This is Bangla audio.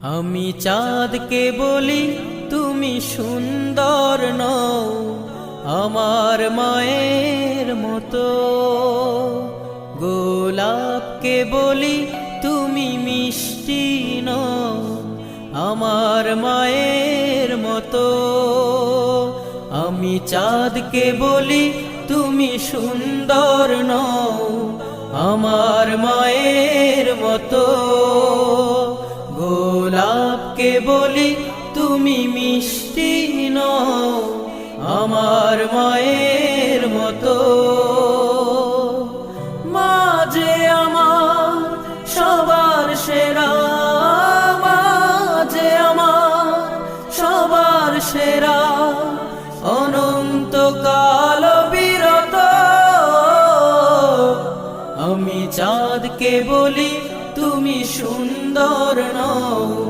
আমি চাঁদকে বলি তুমি সুন্দর নও আমার মায়ের মতো, গোলাপকে বলি তুমি মিষ্টি নও আমার মায়ের মতো। আমি চাঁদকে বলি তুমি সুন্দর নও আমার মায়ের মতো, গোলাপকে বলি তুমি মিষ্টি নও আমার মায়ের মতো। মা যে আমার সবার সেরা, মা যে আমার সবার সেরা, অনন্তকাল বিরত। আমি চাঁদকে বলি তুমি সুন্দর নও